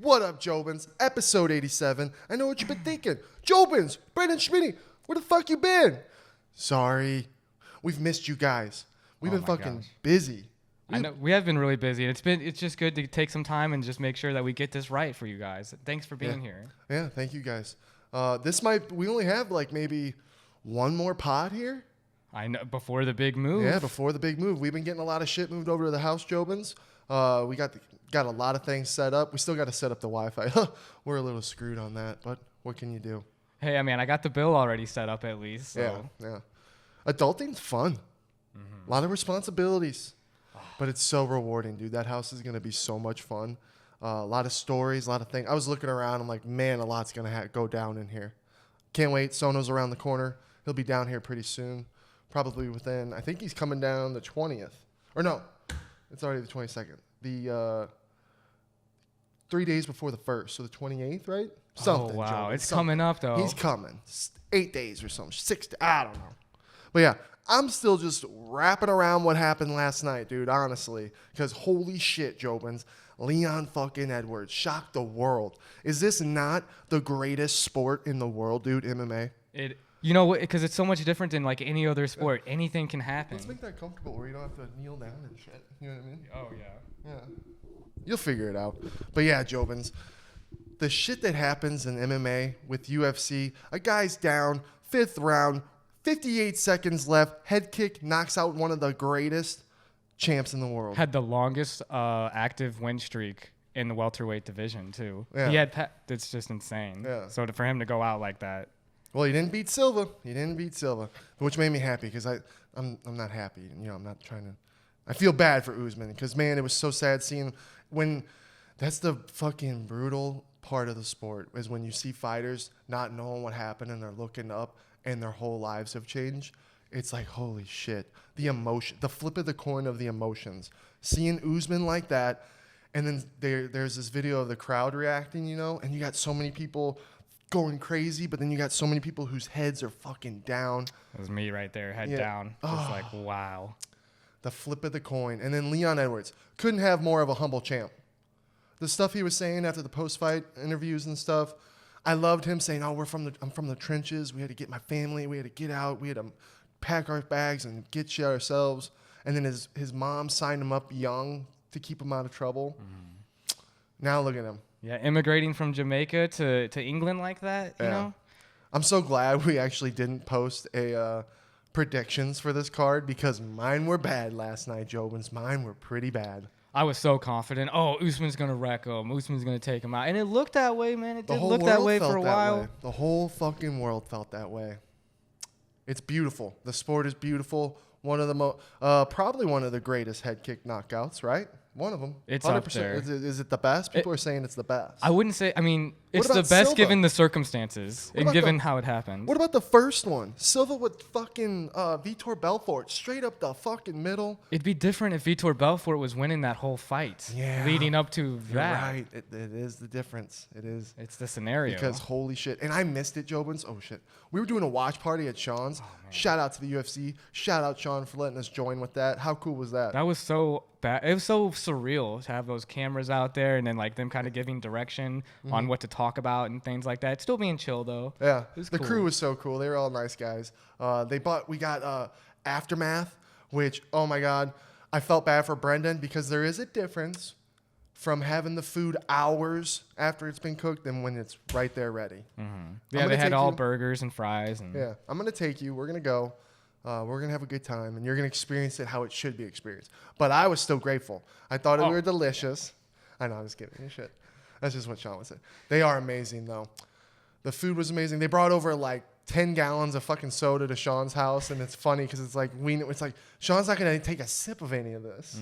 What up, Jobins? Episode 87. I know what you've been thinking. Jobins, Brenden Schmitty, where the fuck you been? Sorry. We've missed you guys. We've been fucking busy. I know we have been really busy. It's just good to take some time and just make sure that we get this right for you guys. Thanks for being here. Yeah, thank you guys. We only have like maybe one more pod here. I know, before the big move. Yeah, before the big move. We've been getting a lot of shit moved over to the house, Jobins. We got a lot of things set up. We still got to set up the Wi-Fi. We're a little screwed on that, but what can you do? Hey, I mean, I got the bill already set up at least. So. Yeah. Adulting's fun. Mm-hmm. A lot of responsibilities, but it's so rewarding, dude. That house is going to be so much fun. A lot of stories, a lot of things. I was looking around. I'm like, man, a lot's going to go down in here. Can't wait. Sono's around the corner. He'll be down here pretty soon. Probably within, I think he's coming down the 20th. Or no, it's already the 22nd. The 3 days before the 1st, so the 28th, right? Something. Oh, wow. Joe. It's coming up, though. He's coming. 8 days or something. 6 days. I don't know. But yeah, I'm still just wrapping around what happened last night, dude, honestly. Because holy shit, Jobins. Leon fucking Edwards shocked the world. Is this not the greatest sport in the world, dude, MMA? You know what? Because it's so much different than like any other sport. Anything can happen. Let's make that comfortable where you don't have to kneel down and shit. You know what I mean? Oh, yeah. Yeah. You'll figure it out. But yeah, Jobins, the shit that happens in MMA with UFC, a guy's down, 5th round, 58 seconds left, head kick, knocks out one of the greatest champs in the world. Had the longest active win streak in the welterweight division, too. Yeah. It's just insane. Yeah. So for him to go out like that. Well, he didn't beat Silva. Which made me happy because I'm not happy. You know, I'm not trying to. I feel bad for Usman because, man, it was so sad seeing when that's the fucking brutal part of the sport is when you see fighters not knowing what happened and they're looking up and their whole lives have changed. It's like, holy shit. The emotion, the flip of the coin of the emotions. Seeing Usman like that, and then there's this video of the crowd reacting, you know, and you got so many people going crazy, but then you got so many people whose heads are fucking down. It was me right there, head down. Just like, wow. The flip of the coin. And then Leon Edwards. Couldn't have more of a humble champ. The stuff he was saying after the post-fight interviews and stuff, I loved him saying, I'm from the trenches. We had to get my family. We had to get out. We had to pack our bags and get shit ourselves. And then his mom signed him up young to keep him out of trouble. Now look at him. Yeah, immigrating from Jamaica to England like that, you know? I'm so glad we actually didn't post a predictions for this card because mine were bad last night, Jobins. Mine were pretty bad. I was so confident. Oh, Usman's going to wreck him. Usman's going to take him out. And it looked that way, man. It did look that way for a while. The whole fucking world felt that way. It's beautiful. The sport is beautiful. One of the probably one of the greatest head kick knockouts, right? One of them. It's up there. Is it the best? People are saying it's the best. I wouldn't say. I mean, it's the best Silva? given the circumstances and given how it happened. What about the first one? Silva with fucking Vitor Belfort straight up the fucking middle. It'd be different if Vitor Belfort was winning that whole fight. Yeah. Leading up to that. You're right. It is the difference. It is. It's the scenario. Because holy shit. And I missed it, Jobins. Oh, shit. We were doing a watch party at Sean's. Shout out to the UFC. Shout out Sean for letting us join with that. How cool was that? That was so bad. It was so surreal to have those cameras out there and then like them kind of giving direction on what to talk about and things like that. Still being chill though. Yeah. The cool. Crew was so cool. They were all nice guys. We got Aftermath, which, oh my God, I felt bad for Brenden because there is a difference from having the food hours after it's been cooked than when it's right there ready. Yeah, they had all burgers and fries. And yeah, I'm going to take you. We're going to go. We're going to have a good time, and you're going to experience it how it should be experienced. But I was still grateful. I thought they were delicious. I know, I was kidding. Shit. That's just what Sean would say. They are amazing, though. The food was amazing. They brought over, like, 10 gallons of fucking soda to Sean's house, and it's funny because it's like, Sean's not going to take a sip of any of this.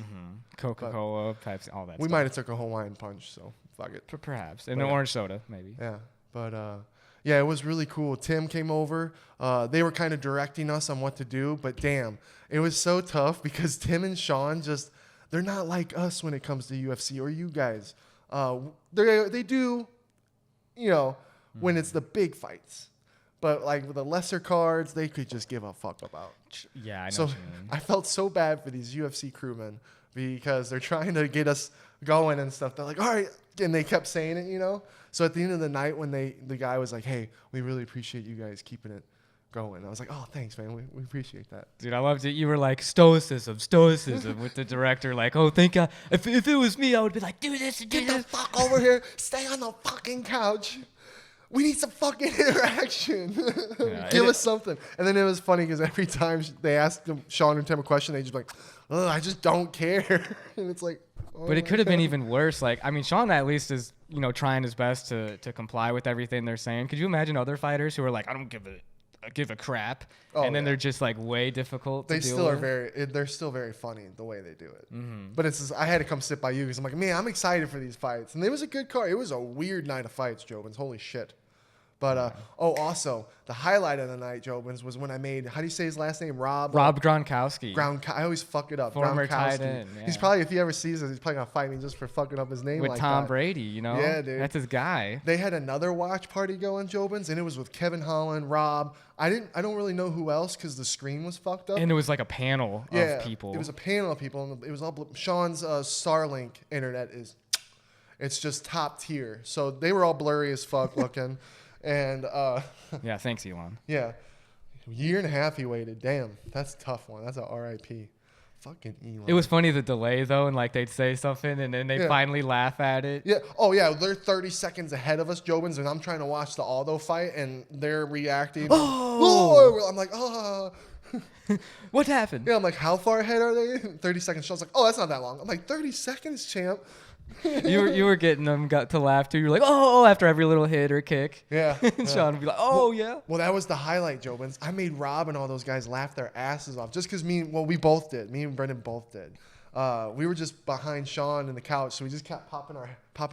Coca-Cola, Pepsi, all that We stuff. might have took a Hawaiian punch, so fuck it. Perhaps. And an orange soda, maybe. Yeah, but... yeah, it was really cool. Tim came over. They were kind of directing us on what to do, but damn, it was so tough because Tim and Sean they're not like us when it comes to UFC or you guys. They do, you know, when it's the big fights. But like with the lesser cards, they could just give a fuck about. Yeah, I know what you mean. I felt so bad for these UFC crewmen because they're trying to get us going and stuff. They're like, all right, and they kept saying it, you know. So at the end of the night, when the guy was like, "Hey, we really appreciate you guys keeping it going," I was like, "Oh, thanks, man. We appreciate that." Dude, I loved it. You were like stoicism with the director. Like, oh, thank God. If it was me, I would be like, do this, do Get this. the fuck over here. Stay on the fucking couch. We need some fucking interaction. Yeah, Give us something. And then it was funny because every time they asked Sean and Tim a question, they just be like, "Ugh, I just don't care." And it's like, oh But it my could have been God. even worse. Like, I mean, Sean at least is, trying his best to comply with everything they're saying. Could you imagine other fighters who are like, I don't give a crap, Oh, and then yeah. they're just like way difficult to They deal still are with? they're still very funny the way they do it. But it's just, I had to come sit by you because I'm like, man, I'm excited for these fights. And it was a good card. It was a weird night of fights, Jobins. Holy shit. But, also, the highlight of the night, Jobins, was when I made, how do you say his last name? Rob Gronkowski. I always fuck it up. Former Gronkowski. tight end, He's yeah. probably, if he ever sees us, he's probably going to fight me just for fucking up his name with like Tom that. Brady, Yeah, dude. That's his guy. They had another watch party going, Jobins, and it was with Kevin Holland, Rob. I don't really know who else because the screen was fucked up. And it was like a panel of people. It was a panel of people, and it was all Sean's Starlink internet it's just top tier. So they were all blurry as fuck looking, and Yeah, thanks, Elon. yeah, year and a half he waited. Damn, that's a tough one. That's a RIP. Fucking Elon. It was funny the delay though, and like they'd say something, and then they finally laugh at it. Yeah. Oh, yeah. They're 30 seconds ahead of us, Jobins, and I'm trying to watch the Aldo fight, and they're reacting. Oh! I'm like, oh. What happened? Yeah, I'm like, how far ahead are they? 30 seconds. Sean's like, oh, that's not that long. I'm like, 30 seconds, champ. You were getting them got to laugh too. You're like, oh, after every little hit or kick. Yeah. And Sean would be like, oh, yeah. Well, that was the highlight, Jobins. I made Rob and all those guys laugh their asses off just because we both did. Me and Brenden both did. We were just behind Sean in the couch, so we just kept popping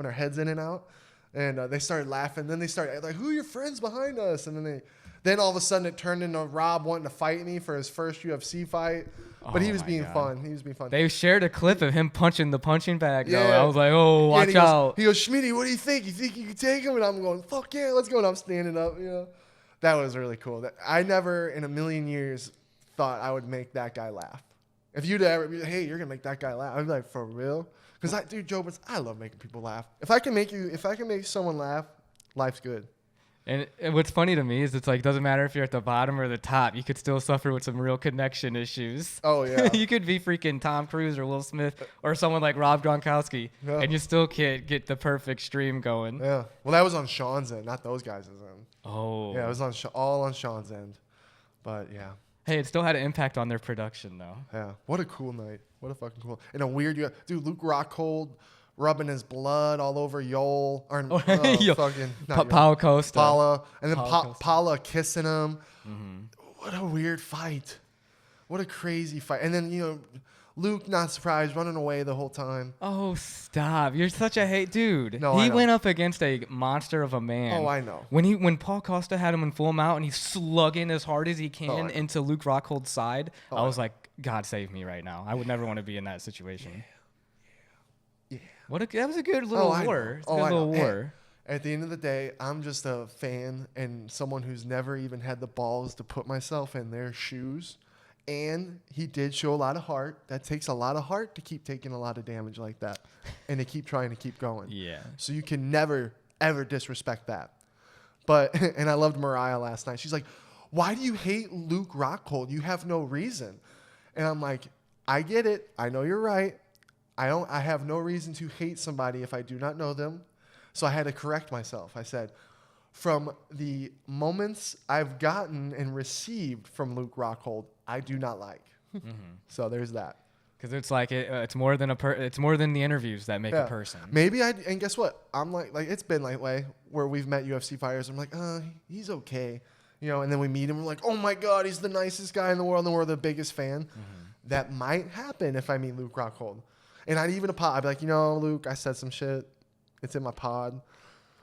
our heads in and out. And they started laughing. Then they started like, who are your friends behind us? And then all of a sudden it turned into Rob wanting to fight me for his first UFC fight. But he was being fun. He was being fun. They shared a clip of him punching the punching bag, though. Yeah. I was like, oh, watch and out. He goes, Schmitty, what do you think? You think you can take him? And I'm going, fuck yeah, let's go. And I'm standing up, That was really cool. I never in a million years thought I would make that guy laugh. If you'd ever be like, hey, you're going to make that guy laugh, I'd be like, for real? Because dude, Jobins, I love making people laugh. If I can make someone laugh, life's good. And what's funny to me is it's like, doesn't matter if you're at the bottom or the top, you could still suffer with some real connection issues. Oh, yeah. You could be freaking Tom Cruise or Will Smith or someone like Rob Gronkowski, Yeah. and you still can't get the perfect stream going. Yeah. Well, that was on Sean's end, not those guys' end. Oh. Yeah, it was all on Sean's end. But, yeah. Hey, it still had an impact on their production, though. Yeah. What a cool night. What a fucking cool. And a weird, dude, Luke Rockhold rubbing his blood all over Yoel. Or, fucking. not Yoel. Paolo Costa. Paula. And then Paolo Costa. Paula kissing him. Mm-hmm. What a weird fight. What a crazy fight. And then, Luke, not surprised, running away the whole time. Oh, stop. You're such a hate dude. No, he I know. went up against a monster of a man. Oh, I know. When Paul Costa had him in full mount and he's slugging as hard as he I can know. into Luke Rockhold's side, Oh, I I was know. like, God save me right now. I would never want to be in that situation. Yeah. That was a good little I know. war. It's a Oh, good I know. little war. At the end of the day, I'm just a fan and someone who's never even had the balls to put myself in their shoes. And he did show a lot of heart. That takes a lot of heart to keep taking a lot of damage like that and to keep trying to keep going. Yeah. So you can never, ever disrespect that. But, and I loved Mariah last night. She's like, why do you hate Luke Rockhold? You have no reason. And I'm like, I get it. I know you're right. I have no reason to hate somebody if I do not know them. So I had to correct myself. I said, from the moments I've gotten and received from Luke Rockhold, I do not like. Mm-hmm. So there's that. Because it's like it's more than it's more than the interviews that make a person. Maybe and guess what? I'm like it's been like way where we've met UFC fighters. I'm like, he's okay, and then we meet him. We're like, oh my god, he's the nicest guy in the world, and we're the biggest fan. Mm-hmm. That might happen if I meet Luke Rockhold, and I'd even I'd be like, Luke, I said some shit. It's in my pod.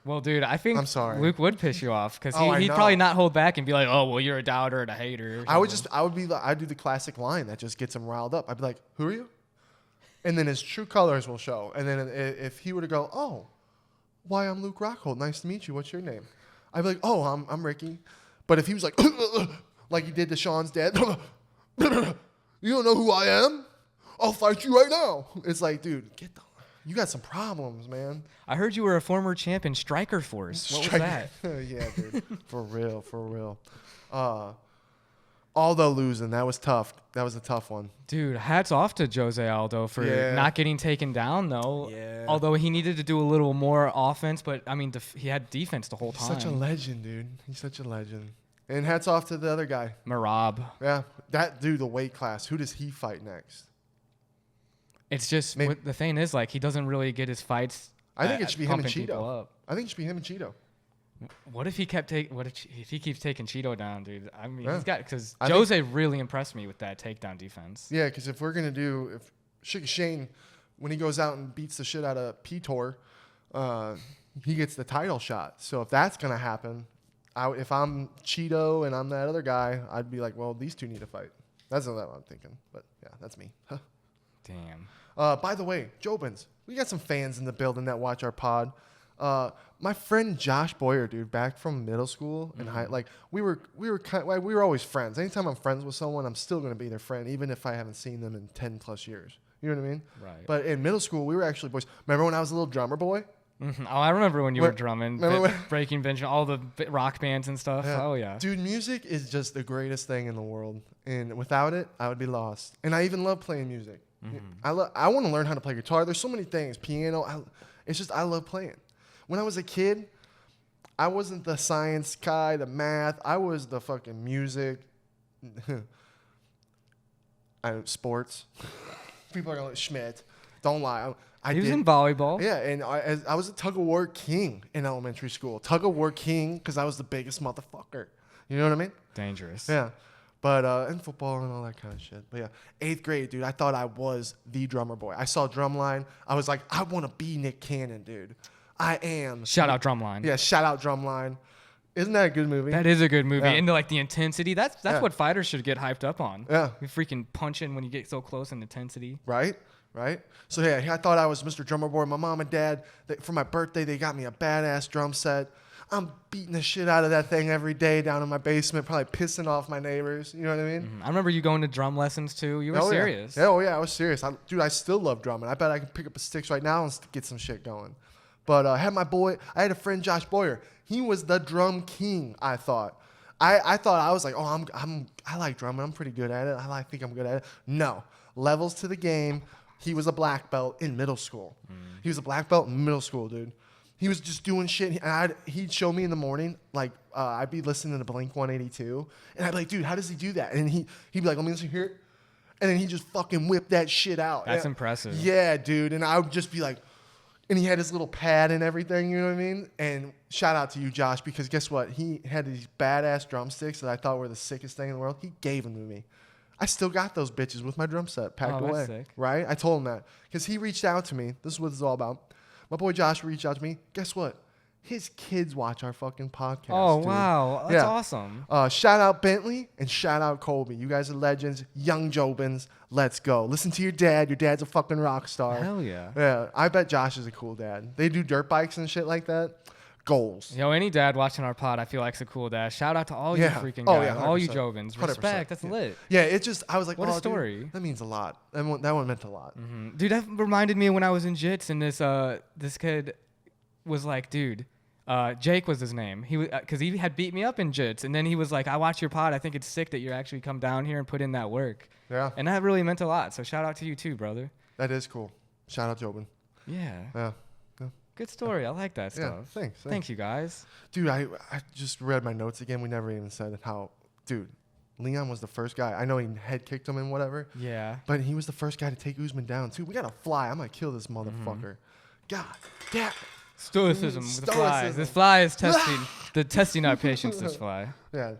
Well, dude, I think I'm sorry. Luke would piss you off because he'd know. probably not hold back and be like, "Oh, well, you're a doubter and a hater." I'd do the classic line that just gets him riled up. I'd be like, "Who are you?" And then his true colors will show. And then if he were to go, "Oh, why I'm Luke Rockhold. Nice to meet you. What's your name?" I'd be like, "Oh, I'm Ricky." But if he was like, like he did to Sean's dad, "You don't know who I am? I'll fight you right now." It's like, dude, You got some problems, man. I heard you were a former champ in Striker Force. What was that? Yeah, dude. For real. Aldo losing, that was tough. That was a tough one. Dude, hats off to Jose Aldo for not getting taken down, though. Yeah. Although he needed to do a little more offense, but, I mean, he had defense the whole time. He's such a legend, dude. He's such a legend. And hats off to the other guy. Marab. Yeah. That dude, the weight class. Who does he fight next? It's just, the thing is, like, he doesn't really get his fights. I think it should be him and pumping people Cheeto. up. I think it should be him and Cheeto. What if he if he keeps taking Cheeto down, dude? I mean, Yeah. he's got, because Jose really impressed me with that takedown defense. Yeah, because if we're going to do, if Shane, when he goes out and beats the shit out of Pitor, he gets the title shot. So if that's going to happen, if I'm Cheeto and I'm that other guy, I'd be like, well, these two need to fight. That's not what I'm thinking. But yeah, that's me. Damn. By the way, Jobins, we got some fans in the building that watch our pod. My friend Josh Boyer, dude, back from middle school and we were always friends. Anytime I'm friends with someone, I'm still gonna be their friend, even if I haven't seen them in 10 plus years. You know what I mean? Right. But in middle school, we were actually boys. Remember when I was a little drummer boy? Mm-hmm. Oh, I remember when you were drumming, Breaking Benjamin, all the rock bands and stuff. Yeah. Oh yeah, dude, music is just the greatest thing in the world, and without it, I would be lost. And I even love playing music. Mm-hmm. I want to learn how to play guitar. There's so many things. Piano. I love playing. When I was a kid, I wasn't the science guy, the math. I was the fucking music. Sports. People are going, Schmidt. Don't lie. He was in volleyball. Yeah, and I was a tug-of-war king in elementary school. Tug-of-war king because I was the biggest motherfucker. You know what I mean? Dangerous. Yeah. But and football and all that kind of shit. But yeah, 8th grade, dude, I thought I was the drummer boy. I saw Drumline. I was like, I want to be Nick Cannon, dude. I am. Shout out Drumline. Yeah, shout out Drumline. Isn't that a good movie? That is a good movie. Yeah. And like the intensity, that's what fighters should get hyped up on. Yeah. You freaking punching when you get so close in intensity. Right? So yeah, I thought I was Mr. Drummer Boy. My mom and dad, for my birthday, they got me a badass drum set. I'm beating the shit out of that thing every day down in my basement, probably pissing off my neighbors. You know what I mean? I remember you going to drum lessons too. You were serious. Yeah. Yeah, I was serious. Dude, I still love drumming. I bet I can pick up a sticks right now and get some shit going. But I had a friend Josh Boyer. He was the drum king, I thought. I thought I was like, oh, I like drumming. I'm pretty good at it. I think I'm good at it. No. Levels to the game. He was a black belt in middle school. He was a black belt in middle school, dude. He was just doing shit. And he'd show me in the morning, like, I'd be listening to Blink 182. And I'd be like, dude, how does he do that? And he'd be like, let me listen here. And then he'd just fucking whip that shit out. That's impressive. Yeah, dude. And I would just be like, and he had his little pad and everything, you know what I mean? And shout out to you, Josh, because guess what? He had these badass drumsticks that I thought were the sickest thing in the world. He gave them to me. I still got those bitches with my drum set packed away. Sick. Right? I told him that. Because he reached out to me. This is what it's all about. My boy Josh reached out to me. Guess what? His kids watch our fucking podcast. Oh, dude. wow. That's awesome. Shout out Bentley and shout out Colby. You guys are legends. Young Jobins. Let's go. Listen to your dad. Your dad's a fucking rock star. Hell yeah. Yeah. I bet Josh is a cool dad. They do dirt bikes and shit like that. Goals. Yo, any dad watching our pod, I feel like's a cool dad. Shout out to all you freaking guys. Yeah, all you Jobins. Respect. That's lit. Yeah, it just, I was like, what a dude, story. that means a lot. That one meant a lot. Mm-hmm. Dude, that reminded me of when I was in Jits and this kid was like, dude, Jake was his name. He because he had beat me up in Jits, and then he was like, I watch your pod. I think it's sick that you actually come down here and put in that work. Yeah. And that really meant a lot. So shout out to you too, brother. That is cool. Shout out Jobin. Yeah. Yeah. Good story. I like that stuff. Yeah, thanks. Thanks, you guys. Dude, I just read my notes again. We never even said how, dude, Leon was the first guy. I know he head kicked him and whatever. Yeah. But he was the first guy to take Usman down, too. We got to fly. I'm going to kill this motherfucker. God damn. Stoicism with the fly. This fly is testing our patience, this fly. Yeah.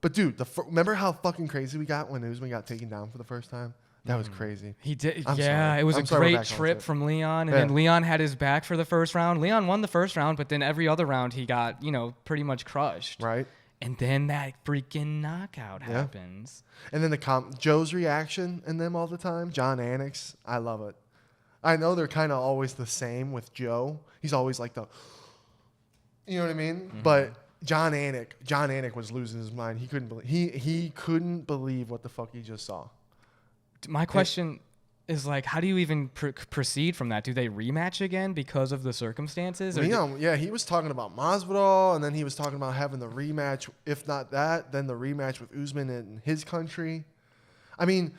But, dude, remember how fucking crazy we got when Usman got taken down for the first time? That was crazy. He did. I'm yeah, sorry. it was I'm a sorry great trip from Leon. And Yeah. then Leon had his back for the first round. Leon won the first round, but then every other round he got, pretty much crushed. Right. And then that freaking knockout happens. And then Joe's reaction in them all the time. John Annex. I love it. I know they're kind of always the same with Joe. He's always like you know what I mean? Mm-hmm. But John Anik was losing his mind. He couldn't believe what the fuck he just saw. My question, is like, how do you even proceed from that? Do they rematch again because of the circumstances? Leon, yeah, he was talking about Masvidal, and then he was talking about having the rematch. If not that, then the rematch with Usman in his country. I mean,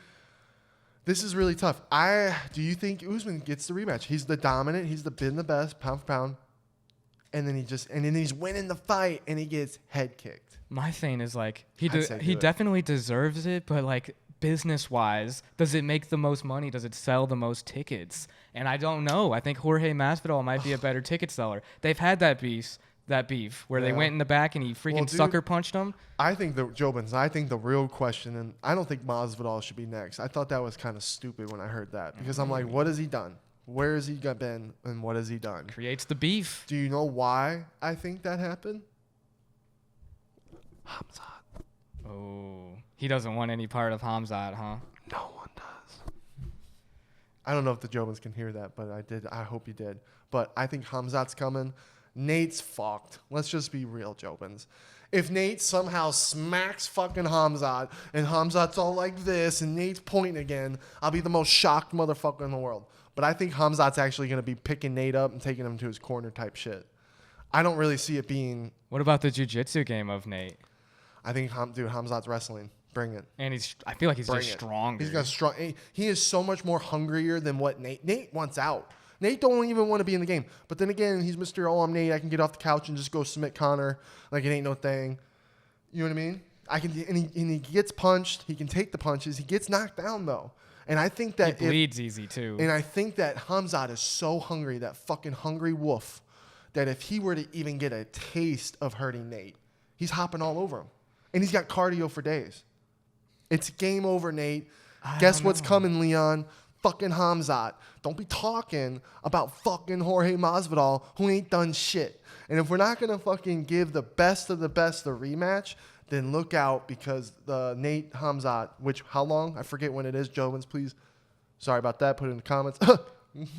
this is really tough. Do you think Usman gets the rematch? He's the dominant. He's been the best pound for pound, and then he's winning the fight, and he gets head kicked. My thing is like he definitely deserves it, but like, business-wise, does it make the most money? Does it sell the most tickets? And I don't know. I think Jorge Masvidal might be a better ticket seller. They've had that beef where they went in the back and he freaking sucker punched him. I think the real question, and I don't think Masvidal should be next. I thought that was kind of stupid when I heard that because I'm like, what has he done? Where has he been, and what has he done? Creates the beef. Do you know why I think that happened? Hamzat. Oh, he doesn't want any part of Hamzat, huh? No one does. I don't know if the Jobins can hear that, but I did. I hope you did. But I think Hamzat's coming. Nate's fucked. Let's just be real, Jobins. If Nate somehow smacks fucking Hamzat and Hamzat's all like this and Nate's pointing again, I'll be the most shocked motherfucker in the world. But I think Hamzat's actually going to be picking Nate up and taking him to his corner type shit. I don't really see it being... What about the jiu-jitsu game of Nate? I think, Hamzat's wrestling. Bring it. And I feel like he's just stronger. He's got strong. He is so much more hungrier than what Nate wants out. Nate don't even want to be in the game. But then again, he's Mr. Oh, I'm Nate. I can get off the couch and just go submit Connor like it ain't no thing. You know what I mean? And he gets punched. He can take the punches. He gets knocked down though. And I think that he bleeds easy too. And I think that Hamzat is so hungry, that fucking hungry wolf, that if he were to even get a taste of hurting Nate, he's hopping all over him. And he's got cardio for days. It's game over, Nate. Guess what's coming, Leon? Fucking Hamzat. Don't be talking about fucking Jorge Masvidal, who ain't done shit. And if we're not going to fucking give the best of the best the rematch, then look out, because the Nate Hamzat, which, how long? I forget when it is. Jobins, please. Sorry about that. Put it in the comments.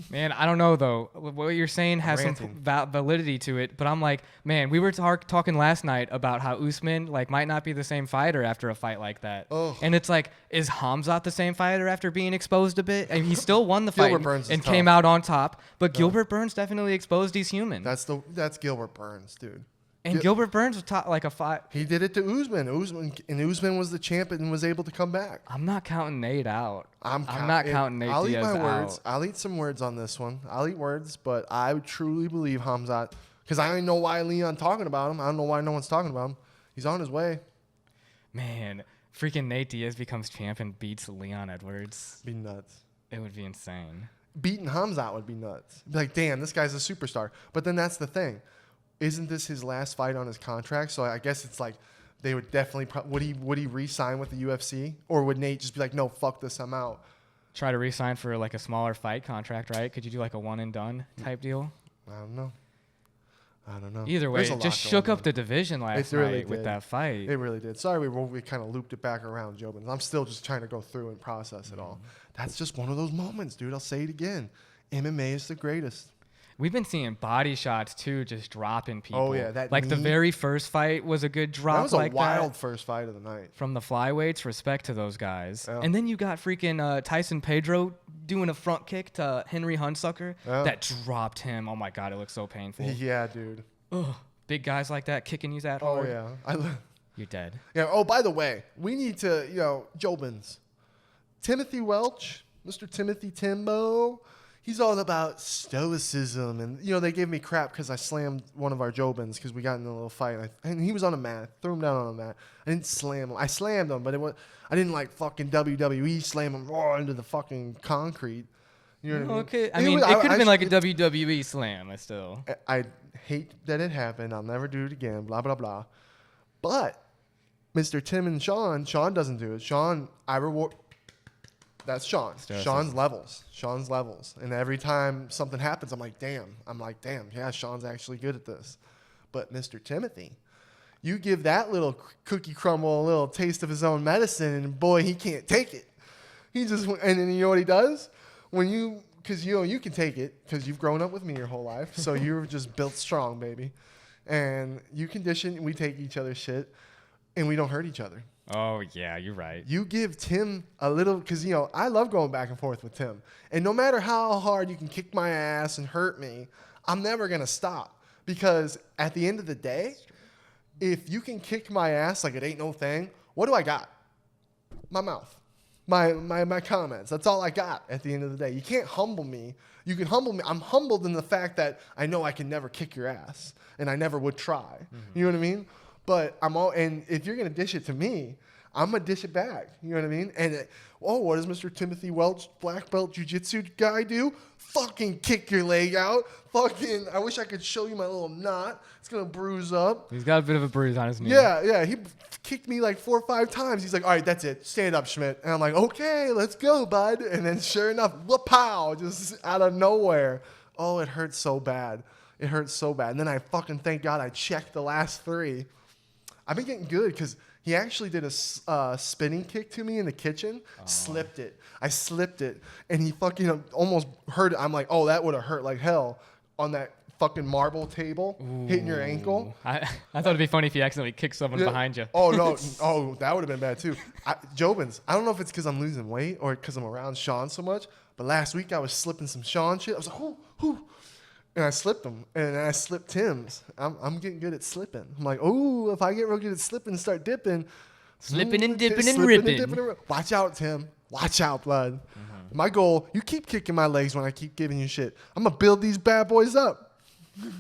Man, I don't know, though. What you're saying has some validity to it, but I'm like, man, we were talking last night about how Usman like might not be the same fighter after a fight like that. Oh. And it's like, is Hamzat the same fighter after being exposed a bit? And he still won the fight and came out on top, but Gilbert Burns definitely exposed he's human. That's Gilbert Burns, dude. And Gilbert Burns was like a fight. He did it to Usman. Usman was the champion and was able to come back. I'm not counting Nate out. I'm not counting Nate Diaz out. I'll eat my words. I'll eat some words on this one. I'll eat words, but I truly believe Hamzat, because I don't know why Leon talking about him. I don't know why no one's talking about him. He's on his way. Man, freaking Nate Diaz becomes champ and beats Leon Edwards. Be nuts. It would be insane. Beating Hamzat would be nuts. Be like, damn, this guy's a superstar. But then that's the thing. Isn't this his last fight on his contract? So I guess it's like they would definitely would he re-sign with the UFC, or would Nate just be like, no, fuck this, I'm out? Try to re-sign for like a smaller fight contract, right? Could you do like a one and done type deal? I don't know. Either way, it just shook up the division last night with that fight. It really did. Sorry, we kind of looped it back around, Jobins. I'm still just trying to go through and process it all. That's just one of those moments, dude. I'll say it again. MMA is the greatest. We've been seeing body shots too, just dropping people. Oh yeah, that like the very first fight was a good drop. That was a wild first fight of the night from the flyweights. Respect to those guys. Yeah. And then you got freaking Tyson Pedro doing a front kick to Henry Hunsucker that dropped him. Oh my god, it looks so painful. Yeah, dude. Ugh. Big guys like that kicking you that hard. Oh yeah, you're dead. Yeah. Oh, by the way, we need to, Jobins, Timothy Welch, Mr. Timothy Timbo. He's all about stoicism, and they gave me crap because I slammed one of our Jobins because we got in a little fight, and he was on a mat. Threw him down on a mat. I didn't slam him. I slammed him, but I didn't like fucking WWE slam him raw into the fucking concrete. You know what I mean? Okay, I mean, it could have been like a WWE slam. I hate that it happened. I'll never do it again. Blah blah blah. But Mr. Tim and Sean doesn't do it. Sean, I reward. That's Sean. Sean's levels. And every time something happens, I'm like, damn, yeah, Sean's actually good at this. But Mr. Timothy, you give that little cookie crumble a little taste of his own medicine, and boy, he can't take it. And then you know what he does? Because you can take it, because you've grown up with me your whole life, so you're just built strong, baby. And you condition, we take each other's shit, and we don't hurt each other. Oh, yeah, you're right. You give Tim a little, because, you know, I love going back and forth with Tim. And no matter how hard you can kick my ass and hurt me, I'm never going to stop. Because at the end of the day, if you can kick my ass like it ain't no thing, what do I got? My mouth. My comments. That's all I got at the end of the day. You can't humble me. You can humble me. I'm humbled in the fact that I know I can never kick your ass. And I never would try. Mm-hmm. You know what I mean? But and if you're going to dish it to me, I'm going to dish it back. You know what I mean? And, what does Mr. Timothy Welch, black belt jiu-jitsu guy do? Fucking kick your leg out. Fucking, I wish I could show you my little knot. It's going to bruise up. He's got a bit of a bruise on his knee. Yeah. He kicked me like 4 or 5 times. He's like, all right, that's it. Stand up, Schmidt. And I'm like, okay, let's go, bud. And then sure enough, whoop-pow, just out of nowhere. Oh, it hurts so bad. It hurts so bad. And then I fucking, thank God, I checked the last 3. I've been getting good because he actually did a spinning kick to me in the kitchen. Slipped it. I slipped it. And he fucking almost hurt it. I'm like, oh, that would have hurt like hell on that fucking marble table. Ooh. Hitting your ankle. I thought it'd be funny if you accidentally kicked someone behind you. Oh, no. Oh, that would have been bad too. Jobins, I don't know if it's because I'm losing weight or because I'm around Sean so much, but last week I was slipping some Sean shit. I was like, whoo. And I slipped them, and I slipped Tim's. I'm getting good at slipping. I'm like, oh, if I get real good at slipping and start dipping. Slipping and dipping and ripping. Watch out, Tim. Watch out, blood. Mm-hmm. My goal, you keep kicking my legs when I keep giving you shit. I'm going to build these bad boys up.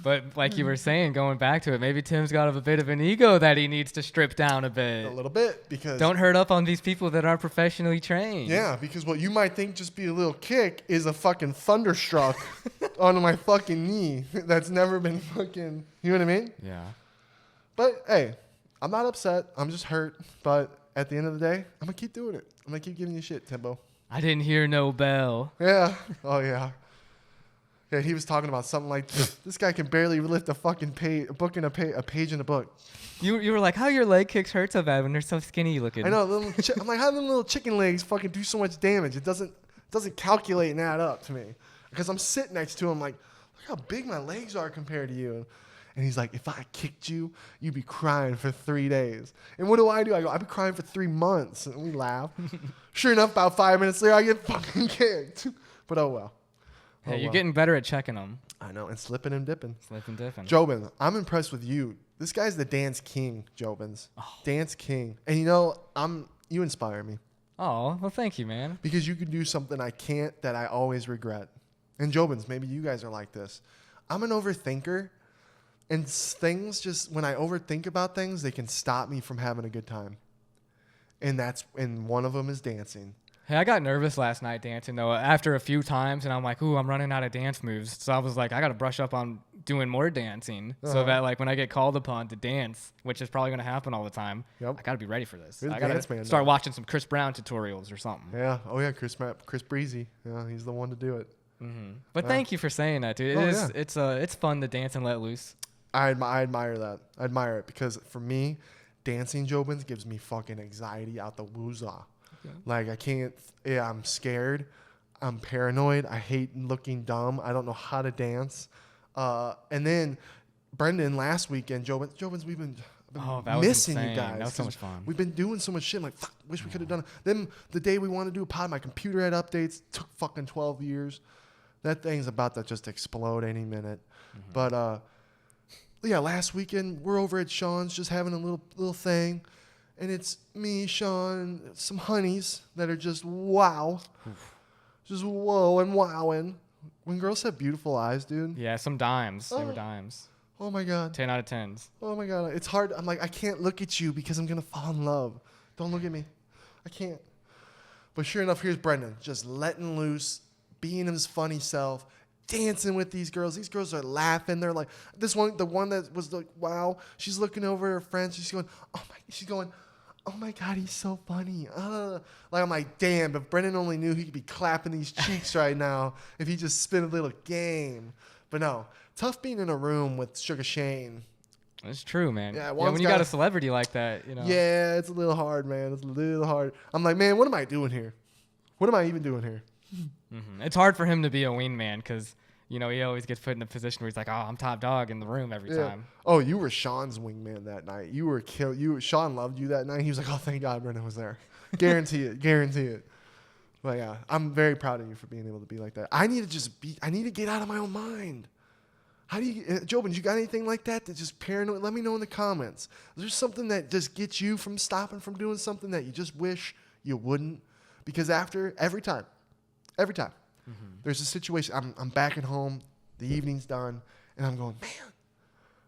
But like you were saying, going back to it, maybe Tim's got a bit of an ego that he needs to strip down a bit. A little bit, because... Don't hurt up on these people that aren't professionally trained. Yeah, because what you might think just be a little kick is a fucking thunderstruck onto my fucking knee that's never been fucking... You know what I mean? Yeah. But, hey, I'm not upset. I'm just hurt. But at the end of the day, I'm going to keep doing it. I'm going to keep giving you shit, Timbo. I didn't hear no bell. Yeah. Oh, yeah. Yeah, he was talking about something like, this guy can barely lift a fucking page in a page in a book. You were like, how your leg kicks hurt so bad when they're so skinny looking? I know. I'm like, how do them little chicken legs fucking do so much damage? It doesn't calculate and add up to me. Because I'm sitting next to him like, look how big my legs are compared to you. And he's like, if I kicked you, you'd be crying for 3 days. And what do? I go, I'd be crying for 3 months. And we laugh. Sure enough, about 5 minutes later, I get fucking kicked. But oh well. Hey, you're getting better at checking them. I know, and slipping and dipping. Slipping and dipping. Jobin, I'm impressed with you. This guy's the dance king, Jobins. Oh. Dance king. And you inspire me. Oh, well, thank you, man. Because you can do something I can't that I always regret. And Jobins, maybe you guys are like this. I'm an overthinker. And things just, when I overthink about things, they can stop me from having a good time. And one of them is dancing. Hey, I got nervous last night dancing, though, after a few times, and I'm like, ooh, I'm running out of dance moves. So I was like, I got to brush up on doing more dancing so that, like, when I get called upon to dance, which is probably going to happen all the time, I got to be ready for this. I got to start watching some Chris Brown tutorials or something. Yeah. Oh, yeah, Chris Breezy. Yeah, he's the one to do it. Mm-hmm. But thank you for saying that, dude. It's fun to dance and let loose. I admire that. I admire it because, for me, dancing, Jobins, gives me fucking anxiety out the woozah. Like, I can't, I'm scared. I'm paranoid. I hate looking dumb. I don't know how to dance. And then Brenden last weekend, Jobins, we've been missing you guys. That was so much fun. We've been doing so much shit. I'm like, fuck, wish we could have done it. Then the day we wanted to do a pod, my computer had updates. Took fucking 12 years. That thing's about to just explode any minute. Mm-hmm. But, yeah, last weekend, we're over at Sean's just having a little thing. And it's me, Sean, some honeys that are just wow. Just whoa and wowing. When girls have beautiful eyes, dude. Yeah, some dimes. They were dimes. Oh, my God. 10 out of 10s. Oh, my God. It's hard. I'm like, I can't look at you because I'm going to fall in love. Don't look at me. I can't. But sure enough, here's Brenden. Just letting loose, being his funny self, dancing with these girls. These girls are laughing. They're like, the one that was like, wow. She's looking over at her friends. She's going, oh my God, he's so funny. Like, I'm like, damn, if Brenden only knew he could be clapping these cheeks right now if he just spit a little game. But no, tough being in a room with Sugar Shane. It's true, man. Yeah, when you got a celebrity like that, you know. Yeah, it's a little hard, man. It's a little hard. I'm like, man, what am I doing here? What am I even doing here? Mm-hmm. It's hard for him to be a wingman because you know, he always gets put in a position where he's like, oh, I'm top dog in the room every time. Oh, you were Sean's wingman that night. You were Sean loved you that night. He was like, oh, thank God Brenden was there. Guarantee it. Guarantee it. But yeah, I'm very proud of you for being able to be like that. I need to get out of my own mind. How do you, Jobins, you got anything like that just paranoid? Let me know in the comments. Is there something that just gets you from stopping from doing something that you just wish you wouldn't? Because every time, there's a situation, I'm back at home, the evening's done, and I'm going, man,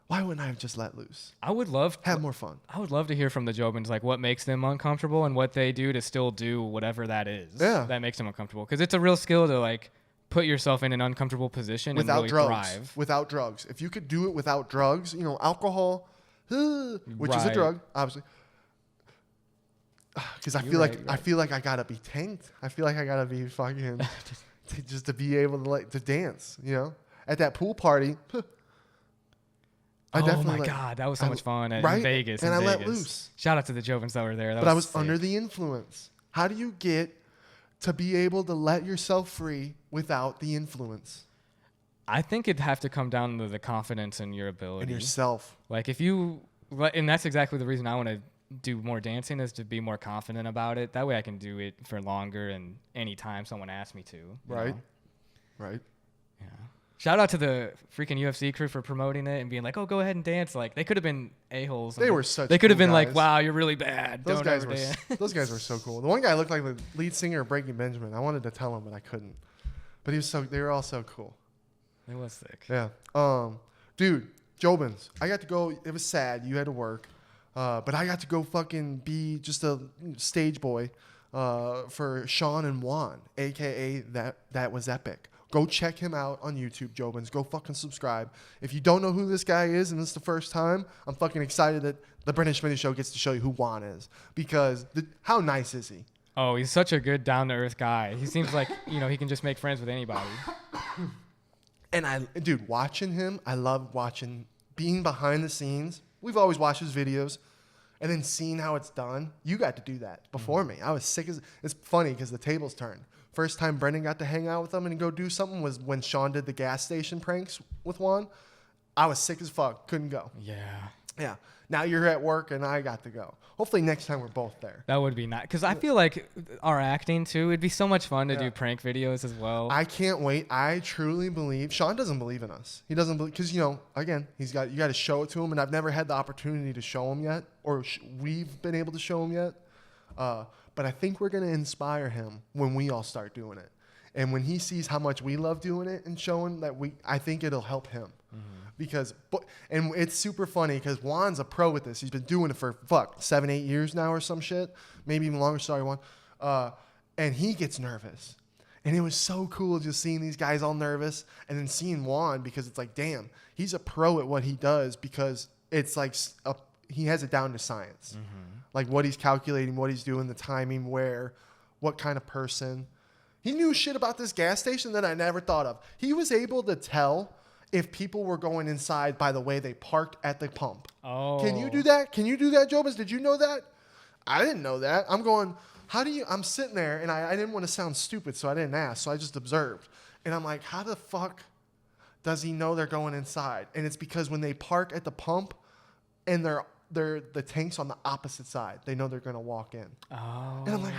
why wouldn't I have just let loose? I would love have more fun. I would love to hear from the Jobins, like what makes them uncomfortable and what they do to still do whatever that is. Yeah. That makes them uncomfortable. Because it's a real skill to like put yourself in an uncomfortable position and really thrive. Without drugs. If you could do it without drugs, you know, alcohol, which is a drug, obviously. Because I feel like I gotta be tanked. I feel like I gotta be fucking just to be able to dance. You know, at that pool party. Oh my God, that was so much fun in Vegas. And I let loose. Shout out to the Jobins that were there. But I was under the influence. How do you get to be able to let yourself free without the influence? I think it'd have to come down to the confidence in your ability. In yourself. Like if you, and that's exactly the reason I want to do more dancing, is to be more confident about it. That way I can do it for longer and anytime someone asks me to. Right. Know? Right. Yeah. Shout out to the freaking UFC crew for promoting it and being like, "Oh, go ahead and dance." Like they could have been a-holes. They were such. They could have cool been guys. like, "Wow, you're really bad." Those guys were so cool. The one guy looked like the lead singer of Breaking Benjamin. I wanted to tell him, but I couldn't. But they were all so cool. It was sick. Yeah. Dude, Jobins, I got to go. It was sad. You had to work. But I got to go fucking be just a stage boy for Sean and Juan, a.k.a. That Was Epic. Go check him out on YouTube, Jobins. Go fucking subscribe. If you don't know who this guy is and this is the first time, I'm fucking excited that the Brenden Schmitty Show gets to show you who Juan is. Because how nice is he? Oh, he's such a good, down-to-earth guy. He seems like, you know, he can just make friends with anybody. And dude, watching him, I love watching, being behind the scenes. We've always watched his videos. And then seeing how it's done, you got to do that before me. I was sick as... It's funny because the tables turned. First time Brenden got to hang out with him and go do something was when Sean did the gas station pranks with Juan. I was sick as fuck. Couldn't go. Yeah. Yeah. Now you're at work and I got to go. Hopefully next time we're both there. That would be nice. Because I feel like our acting, too, it'd be so much fun to do prank videos as well. I can't wait. I truly believe... Sean doesn't believe in us. He doesn't believe... Because, you know, again, you got to show it to him. And I've never had the opportunity to show him yet. Or we've been able to show him yet. But I think we're going to inspire him when we all start doing it. And when he sees how much we love doing it and showing that I think it'll help him. Mm-hmm. And it's super funny because Juan's a pro with this. He's been doing it for 7-8 years now or some shit, maybe even longer. Sorry, Juan. And he gets nervous, and it was so cool just seeing these guys all nervous, and then seeing Juan because it's like, damn, he's a pro at what he does because it's like he has it down to science, like what he's calculating, what he's doing, the timing, what kind of person. He knew shit about this gas station that I never thought of. He was able to tell if people were going inside by the way they parked at the pump. Oh. Can you do that? Can you do that, Jobins? Did you know that? I didn't know that. I'm going, I'm sitting there, and I didn't want to sound stupid, so I didn't ask, so I just observed. And I'm like, how the fuck does he know they're going inside? And it's because when they park at the pump and the tank's on the opposite side, they know they're going to walk in. Oh. And I'm like,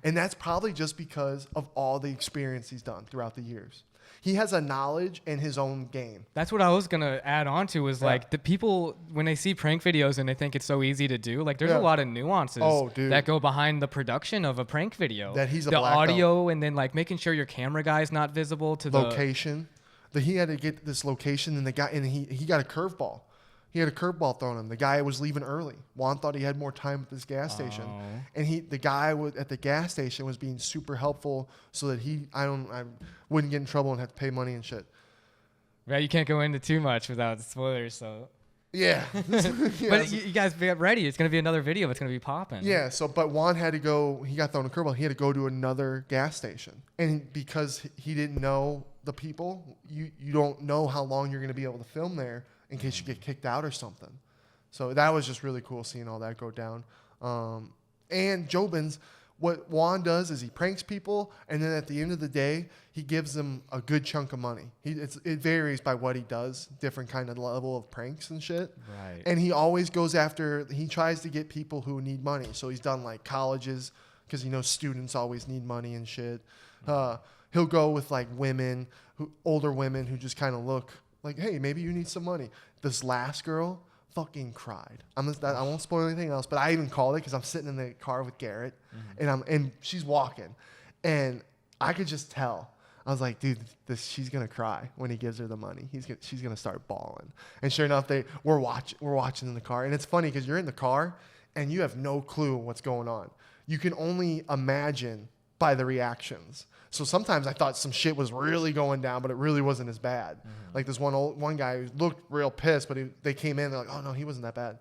and that's probably just because of all the experience he's done throughout the years. He has a knowledge in his own game. That's what I was going to add on to was like the people, when they see prank videos and they think it's so easy to do, like there's a lot of nuances that go behind the production of a prank video. That he's the audio and then like making sure your camera guy's not visible to location. He had to get this location and he got a curveball. He had a curveball thrown him. The guy was leaving early. Juan thought he had more time at this gas station, and the guy at the gas station was being super helpful so that I wouldn't get in trouble and have to pay money and shit. Right, you can't go into too much without spoilers, so. Yeah. But you guys get ready. It's gonna be another video. It's gonna be popping. Yeah. So, but Juan had to go. He got thrown a curveball. He had to go to another gas station, and because he didn't know the people, you don't know how long you're gonna be able to film there in case you get kicked out or something. So that was just really cool seeing all that go down. And Jobins, what Juan does is he pranks people, and then at the end of the day, he gives them a good chunk of money. It varies by what he does, different kind of level of pranks and shit. Right. And he always goes after, he tries to get people who need money. So he's done like colleges, because he knows students always need money and shit. He'll go with like women, older women who just kind of look like, hey, maybe you need some money. This last girl fucking cried. I won't spoil anything else, but I even called it because I'm sitting in the car with Garrett, and she's walking, and I could just tell. I was like, dude, she's gonna cry when he gives her the money. She's gonna start bawling. And sure enough, we're watching in the car, and it's funny because you're in the car and you have no clue what's going on. You can only imagine by the reactions. So sometimes I thought some shit was really going down, but it really wasn't as bad. Like this one guy who looked real pissed, but they came in, they're like, oh no, he wasn't that bad.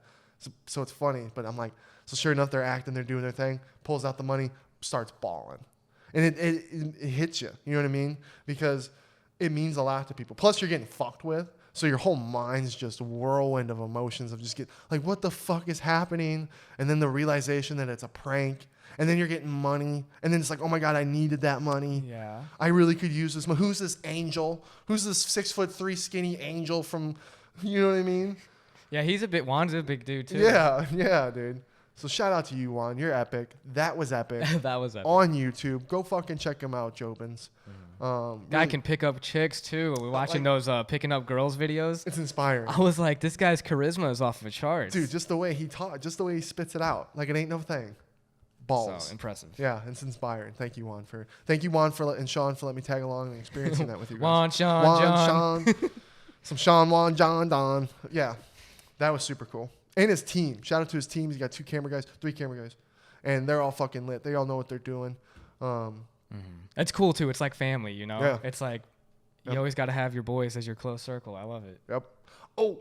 So it's funny, but I'm like, so sure enough, they're acting, they're doing their thing, pulls out the money, starts bawling. And it hits you, you know what I mean? Because it means a lot to people. Plus you're getting fucked with, so your whole mind's just a whirlwind of emotions of just like, what the fuck is happening? And then the realization that it's a prank. And then you're getting money. And then it's like, oh my God, I needed that money. Yeah. I really could use this. Who's this angel? Who's this 6'3" skinny angel from, you know what I mean? Yeah, Juan's a big dude too. Yeah, dude. So shout out to you, Juan. You're epic. That was epic. That was epic. On YouTube. Go fucking check him out, Jobins. Guy can pick up chicks too. We're watching those picking up girls videos. It's inspiring. I was like, this guy's charisma is off the charts. Dude, just the way he talks, just the way he spits it out. Like it ain't no thing. Balls. So impressive. Yeah, it's inspiring. Thank you, Juan, and Sean for letting me tag along and experiencing that with you guys. Juan, John. Some Sean, Juan, John, Don. Yeah, that was super cool. And his team. Shout out to his team. He's got 3 camera guys, and they're all fucking lit. They all know what they're doing. It's cool too. It's like family, you know. Yeah. It's like you always got to have your boys as your close circle. I love it. Yep. Oh,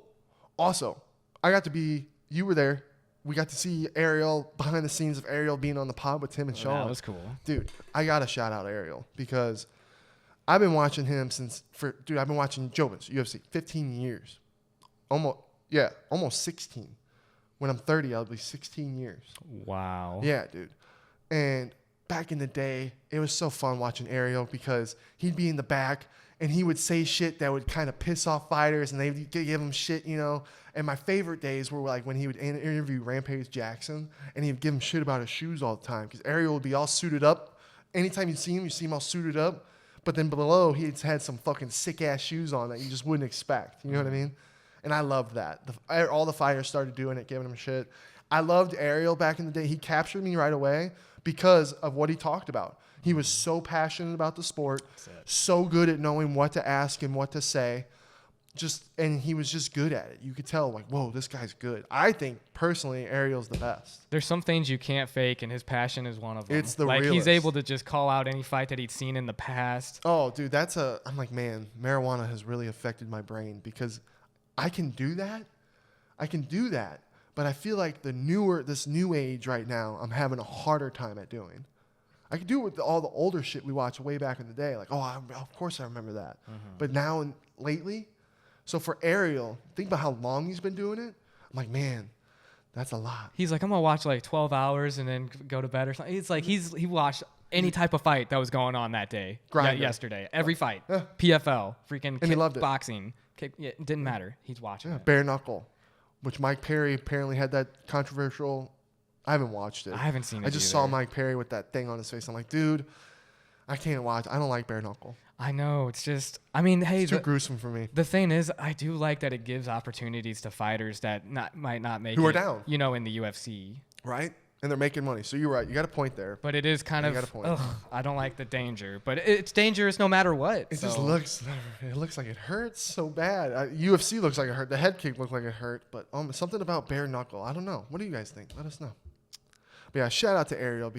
also, you were there. We got to see Ariel, behind the scenes of Ariel being on the pod with Tim and Sean. That was cool. Dude, I got to shout out Ariel because I've been watching him I've been watching Jobins, UFC, 15 years. Almost 16. When I'm 30, I'll be 16 years. Wow. Yeah, dude. And back in the day, it was so fun watching Ariel because he'd be in the back and he would say shit that would kind of piss off fighters and they'd give him shit, you know. And my favorite days were like when he would interview Rampage Jackson and he'd give him shit about his shoes all the time because Ariel would be all suited up. Anytime you see him all suited up. But then below, he'd had some fucking sick-ass shoes on that you just wouldn't expect. You know what I mean? And I loved that. All the fighters started doing it, giving him shit. I loved Ariel back in the day. He captured me right away because of what he talked about. He was so passionate about the sport, so good at knowing what to ask and what to say. And he was just good at it. You could tell, like, whoa, this guy's good. I think, personally, Ariel's the best. There's some things you can't fake, and his passion is one of them. It's the realest. realest. He's able to just call out any fight that he'd seen in the past. Oh, dude, I'm like, man, marijuana has really affected my brain because I can do that. But I feel like this new age right now, I'm having a harder time at doing. I could do it with all the older shit we watched way back in the day. Like, of course I remember that. But now and lately, so for Ariel, think about how long he's been doing it. I'm like, man, that's a lot. He's like, I'm gonna watch like 12 hours and then go to bed or something. It's like he watched any type of fight that was going on that day. Yesterday, every fight, PFL, freaking and he loved it. Boxing. It didn't matter. He's watching it. Bare knuckle, which Mike Perry apparently had that controversial. I haven't watched it. I haven't seen it. I just saw Mike Perry with that thing on his face. I'm like, dude, I can't watch. I don't like bare knuckle. I know. It's just, I mean, hey. It's too gruesome for me. The thing is, I do like that it gives opportunities to fighters that might not make it. Who are down. You know, in the UFC. Right? And they're making money. So you're right. You got a point there. But it is kind of, I don't like the danger. But it's dangerous no matter what. It just looks like it hurts so bad. UFC looks like it hurt. The head kick looked like it hurt. But something about bare knuckle. I don't know. What do you guys think? Let us know. But yeah, shout out to Ariel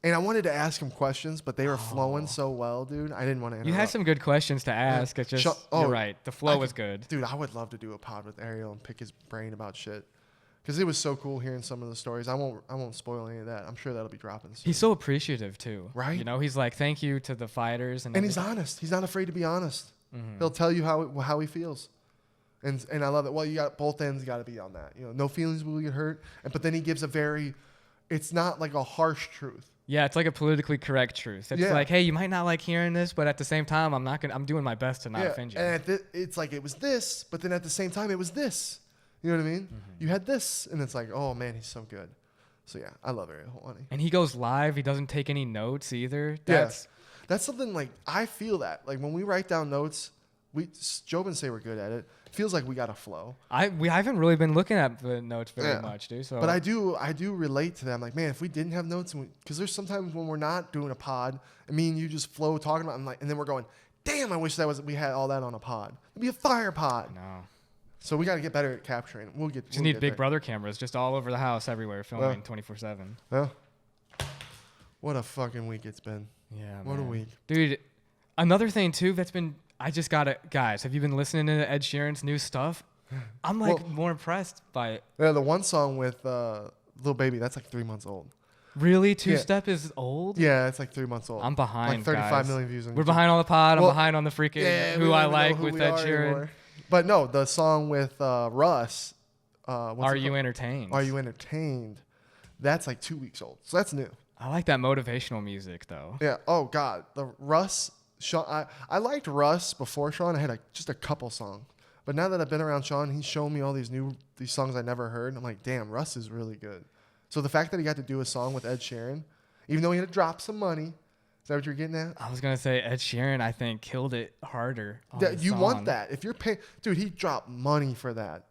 and I wanted to ask him questions, but they were flowing so well, dude. I didn't want to interrupt. You had some good questions to ask. It's just, you're right. The flow was good. Dude, I would love to do a pod with Ariel and pick his brain about shit. Because it was so cool hearing some of the stories. I won't spoil any of that. I'm sure that'll be dropping soon. He's so appreciative too. Right? You know, he's like, thank you to the fighters. And he's honest. He's not afraid to be honest. Mm-hmm. He'll tell you how he feels. And I love it. Well, you got both ends got to be on that. You know, no feelings will get hurt. But then he gives a very it's not like a harsh truth. Yeah, it's like a politically correct truth. It's like, hey, you might not like hearing this, but at the same time, I'm doing my best to not offend you. And it's like it was this, but then at the same time, it was this. You know what I mean? Mm-hmm. You had this, and it's like, oh man, he's so good. So yeah, I love Ariel Helwani. And he goes live. He doesn't take any notes either. That's something like I feel that like when we write down notes, Jobins say we're good at it. Feels like we got a flow. We haven't really been looking at the notes very much, dude. So, but I do relate to them. Like, man, if we didn't have notes, because there's sometimes when we're not doing a pod, and me and you just flow talking about, and then we're going, damn, I wish we had all that on a pod. It'd be a fire pod. No. So we got to get better at capturing. We'll need Big Brother cameras just all over the house, everywhere, filming 24/7. Well, what a fucking week it's been. Yeah, what a week, dude. Another thing too that's been. I just gotta, guys. Have you been listening to Ed Sheeran's new stuff? I'm like more impressed by it. Yeah, the one song with Lil Baby, that's like 3 months old. Really, Two-Step is old? Yeah, it's like 3 months old. I'm behind. Like 35 guys. million views. We're behind on the pod. I'm behind on the freaking who I like with Ed Sheeran. Anymore. But no, the song with Russ. Are You Entertained? Are You Entertained? That's like 2 weeks old, so that's new. I like that motivational music though. Yeah. Oh God, the Russ. Sean, I liked Russ before Sean. I had just a couple songs, but now that I've been around Sean, he's shown me all these songs I never heard. I'm like, damn, Russ is really good. So the fact that he got to do a song with Ed Sheeran, even though he had to drop some money, is that what you're getting at? I was gonna say Ed Sheeran, I think, killed it harder. You want that if you're paying, dude. He dropped money for that.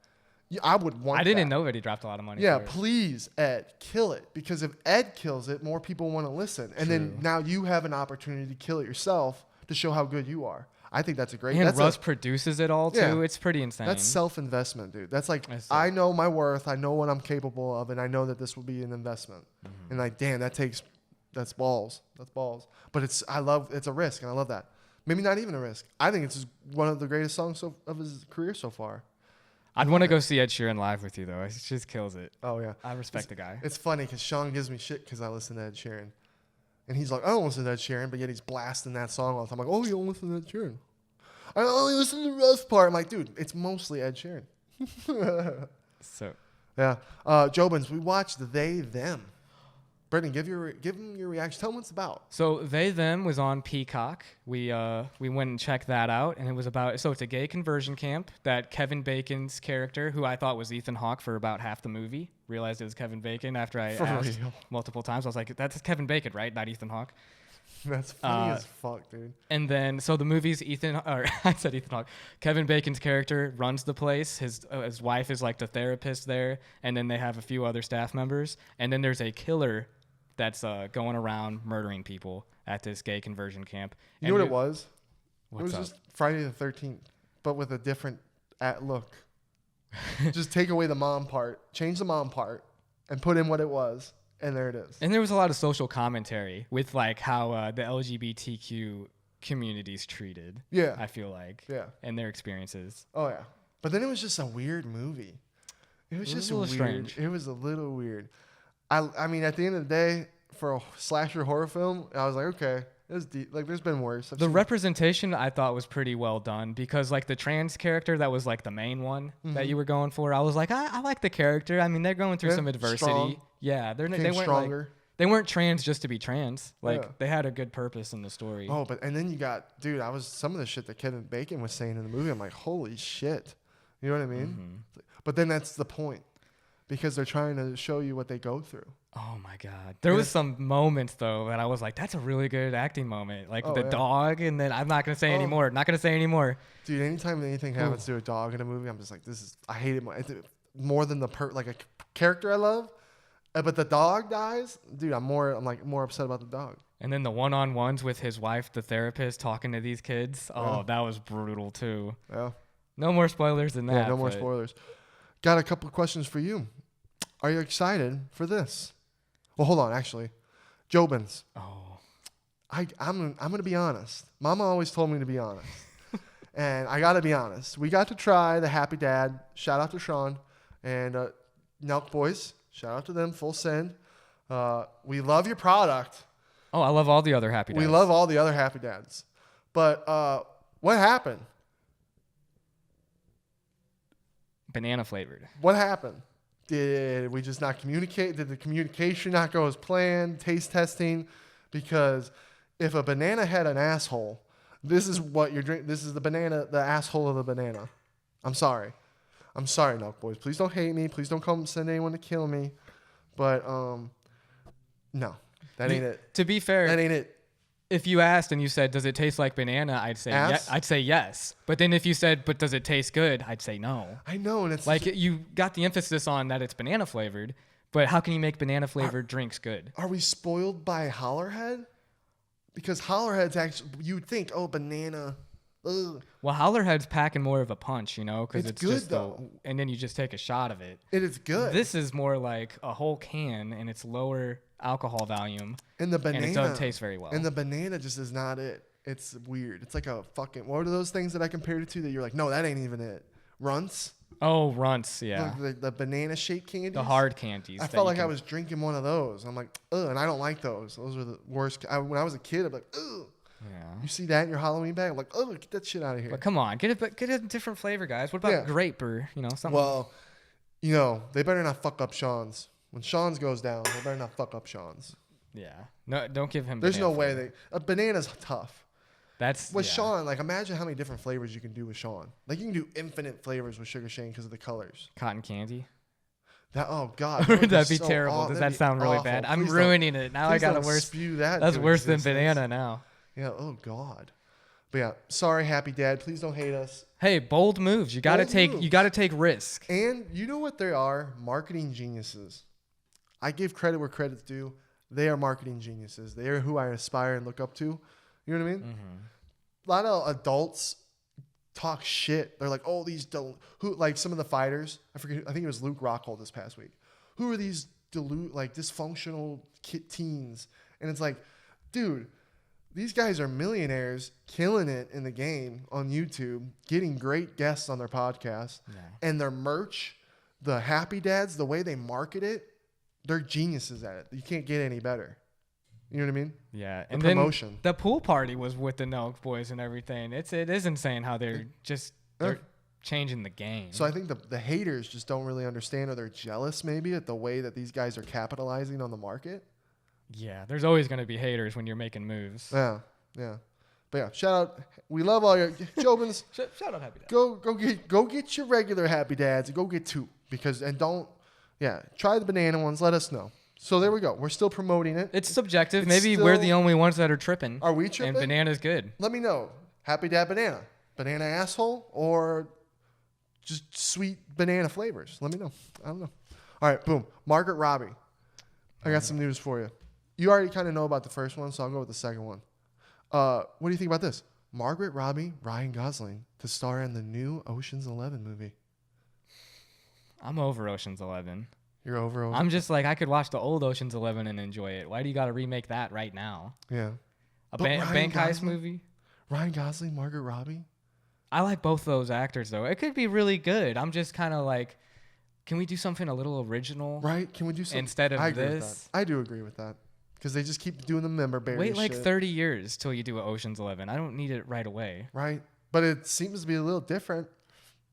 I would want. I didn't know that he dropped a lot of money. Yeah, for it. Please, Ed, kill it, because if Ed kills it, more people want to listen, and then now you have an opportunity to kill it yourself to show how good you are. I think that's a great. And Russ produces it all too. Yeah, it's pretty insane. That's self-investment, dude. That's like I know my worth. I know what I'm capable of, and I know that this will be an investment. Mm-hmm. And like, damn, that's balls. That's balls. But it's a risk, and I love that. Maybe not even a risk. I think it's one of the greatest songs of his career so far. I'd want to go see Ed Sheeran live with you though. He just kills it. Oh yeah, I respect the guy. It's funny because Sean gives me shit because I listen to Ed Sheeran. And he's like, I don't listen to Ed Sheeran, but yet he's blasting that song all the time. I'm like, oh, you don't listen to Ed Sheeran? I only listen to the Russ part. I'm like, dude, it's mostly Ed Sheeran. So, yeah. Jobins, we watched They, Them. Brenden, give them your reaction. Tell them what it's about. So They, Them was on Peacock. We went and checked that out, and it was about, so it's a gay conversion camp that Kevin Bacon's character, who I thought was Ethan Hawke for about half the movie, realized it was Kevin Bacon after I asked multiple times. I was like, that's Kevin Bacon, right? Not Ethan Hawke. That's funny as fuck, dude. And then, so the movie's I said Ethan Hawke. Kevin Bacon's character runs the place. His wife is like the therapist there, and then they have a few other staff members. And then there's a killer that's going around murdering people at this gay conversion camp. You know what it was? What's it was up? just Friday the 13th, but with a different look. Just take away the mom part, change the mom part, and put in what it was, and there it is. And there was a lot of social commentary with like how the LGBTQ community's treated. Yeah. I feel like. Yeah. And their experiences. Oh, yeah. But then it was just a weird movie. It was just a little weird. Strange. It was a little weird. I mean, at the end of the day, for a slasher horror film, I was like, okay, it was like there's been worse. The representation I thought was pretty well done because like the trans character that was like the main one that you were going for, I was like, I like the character. I mean, they're going through some adversity. Strong. Yeah, they weren't stronger. Like, they weren't trans just to be trans. Like they had a good purpose in the story. Oh, and then you got, dude, some of the shit that Kevin Bacon was saying in the movie, I'm like, holy shit. You know what I mean? Mm-hmm. But then that's the point. Because they're trying to show you what they go through. Oh my God. There was some moments though that I was like, that's a really good acting moment. Like the dog, and then I'm not gonna say anymore. Not gonna say anymore. Dude, anytime anything happens to a dog in a movie, I'm just like, I hate it more than like a character I love. But the dog dies, dude. I'm more upset about the dog. And then the one-on-ones with his wife, the therapist, talking to these kids. Oh, that was brutal too. Yeah. No more spoilers than that. Yeah, no more spoilers. Got a couple of questions for you. Are you excited for this? Well, hold on, actually. Jobins. Oh. I'm going to be honest. Mama always told me to be honest. And I got to be honest. We got to try the HappyDad. Shout out to Sean. And Nelk Boys. Shout out to them. Full send. We love your product. Oh, I love all the other HappyDads. We love all the other HappyDads. But what happened? Banana flavored. What happened? Did we just not communicate? Did the communication not go as planned? Taste testing? Because if a banana had an asshole, this is what you're drinking. This is the banana, the asshole of the banana. I'm sorry, Nelk boys. Please don't hate me. Please don't come send anyone to kill me. But no, that ain't it. To be fair, that ain't it. If you asked and you said, "Does it taste like banana?" I'd say I'd say yes. But then if you said, "But does it taste good?" I'd say no. I know, and it's like you got the emphasis on that it's banana flavored. But how can you make banana flavored drinks good? Are we spoiled by Hollerhead? Because Hollerhead's actually, you'd think, oh, banana. Ugh. Well, Hollerhead's packing more of a punch, you know, because it's good just though. And then you just take a shot of it. It is good. This is more like a whole can, and it's lower alcohol volume. And the banana, and it doesn't taste very well. And the banana just is not it. It's weird. It's like a fucking, what are those things that I compared it to that you're like, no, that ain't even it? Runts? Oh, Runts, yeah. The banana shaped candies? The hard candies. I felt like I was drinking one of those. I'm like, ugh, and I don't like those. Those are the worst. When I was a kid, I'm like, ugh. Yeah. You see that in your Halloween bag? I'm like, oh, get that shit out of here. But come on, get a different flavor, guys. What about grape or, something? Well, they better not fuck up Sean's. When Sean's goes down, they better not fuck up Sean's. Yeah. No, don't give him. There's no way flavor. a banana's tough. That's with Sean. Like, imagine how many different flavors you can do with Sean. Like, you can do infinite flavors with Sugar Shane because of the colors. Cotton candy. Oh God, Would that be so terrible? Does that sound really bad? I'm ruining it now. I got a worse. That's worse than banana now. Yeah. Oh God. But yeah, sorry, Happy Dad. Please don't hate us. Hey, bold moves. You gotta take risk. And you know what they are? Marketing geniuses. I give credit where credit's due. They are marketing geniuses. They are who I aspire and look up to. You know what I mean? Mm-hmm. A lot of adults talk shit. They're like, oh, like some of the fighters. I forget. I think it was Luke Rockhold this past week. Who are these dysfunctional teens? And it's like, dude, these guys are millionaires, killing it in the game on YouTube, getting great guests on their podcast, and their merch, the Happy Dads, the way they market it, they're geniuses at it. You can't get any better. You know what I mean? Yeah. And promotion. Then the pool party was with the Nelk boys and everything. It is insane how they're changing the game. So I think the haters just don't really understand, or they're jealous maybe at the way that these guys are capitalizing on the market. Yeah, there's always going to be haters when you're making moves. Yeah. But yeah, shout out. We love all your Jobins. Shout out Happy Dad. Go get your regular Happy Dads and go get two try the banana ones. Let us know. So there we go. We're still promoting it. It's subjective. Maybe we're the only ones that are tripping. Are we tripping? And banana's good. Let me know. Happy Dad banana asshole, or just sweet banana flavors. Let me know. I don't know. All right, boom. Margaret Robbie. I got some news for you. You already kind of know about the first one, so I'll go with the second one. What do you think about this? Margaret Robbie, Ryan Gosling to star in the new Ocean's 11 movie. I'm over Ocean's 11. You're over Ocean's? I'm just like, I could watch the old Ocean's 11 and enjoy it. Why do you got to remake that right now? Yeah. A bank heist movie? Ryan Gosling, Margaret Robbie? I like both those actors, though. It could be really good. I'm just kind of like, can we do something a little original? Right? Can we do something? Instead of this? I do agree with that. Because they just keep doing the member berry Wait like shit. 30 years till you do an Ocean's 11. I don't need it right away. Right. But it seems to be a little different.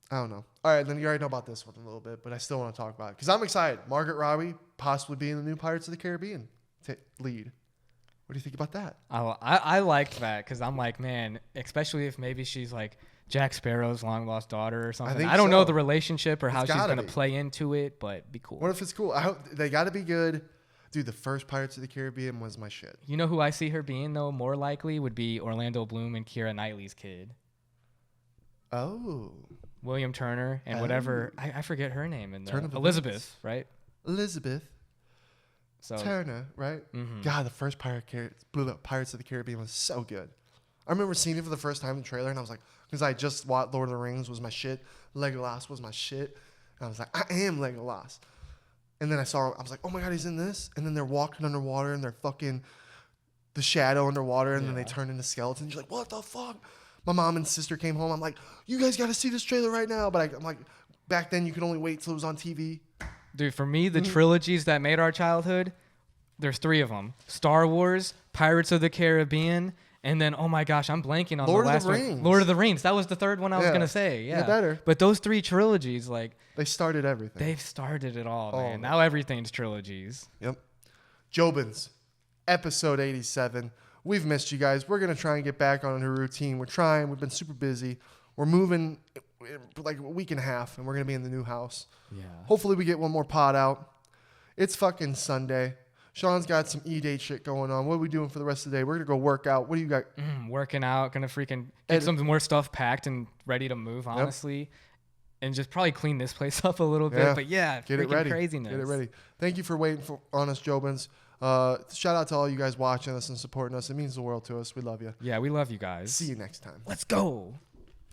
I don't know. All right, then you already know about this one a little bit, but I still want to talk about it. Because I'm excited. Margaret Robbie possibly being the new Pirates of the Caribbean lead. What do you think about that? I liked that because I'm like, man, especially if maybe she's like Jack Sparrow's long lost daughter or something. I don't know the relationship or how she's going to play into it, but be cool. What if it's cool? I hope they got to be good. Dude, the first Pirates of the Caribbean was my shit. You know who I see her being, though, more likely would be Orlando Bloom and Keira Knightley's kid. Oh. William Turner and whatever. I forget her name. Elizabeth, right? Elizabeth. So Turner, right? Mm-hmm. God, the first Pirates of the Caribbean was so good. I remember seeing it for the first time in the trailer, and I was like, because I just watched Lord of the Rings was my shit. Legolas was my shit. And I was like, I am Legolas. And then I was like, oh my God, he's in this? And then they're walking underwater, and they're fucking the shadow underwater, and then they turn into skeletons. You're like, what the fuck? My mom and sister came home. I'm like, you guys got to see this trailer right now. But I'm like, back then you could only wait till it was on TV. Dude, for me, the trilogies that made our childhood, there's 3 of them. Star Wars, Pirates of the Caribbean, And then, oh my gosh, I'm blanking on Lord the of last the one. Rings. Lord of the Rings. That was the third one I was gonna say. Yeah, better. But those 3 trilogies, like They started everything. they've started it all, All man. of it. Now everything's trilogies. Yep. Jobins, episode 87. We've missed you guys. We're gonna try and get back on a routine. We're trying. We've been super busy. We're moving like a week and a half, and we're gonna be in the new house. Yeah. Hopefully, we get one more pod out. It's fucking Sunday. Sean's got some E-Date shit going on. What are we doing for the rest of the day? We're going to go work out. What do you got? Working out, gonna freaking get some more stuff packed and ready to move, honestly. And just probably clean this place up a little bit. But yeah, get it ready. Craziness. Get it ready. Thank you for waiting on us, Jobins. Shout out to all you guys watching us and supporting us. It means the world to us. We love you. Yeah, we love you guys. See you next time. Let's go.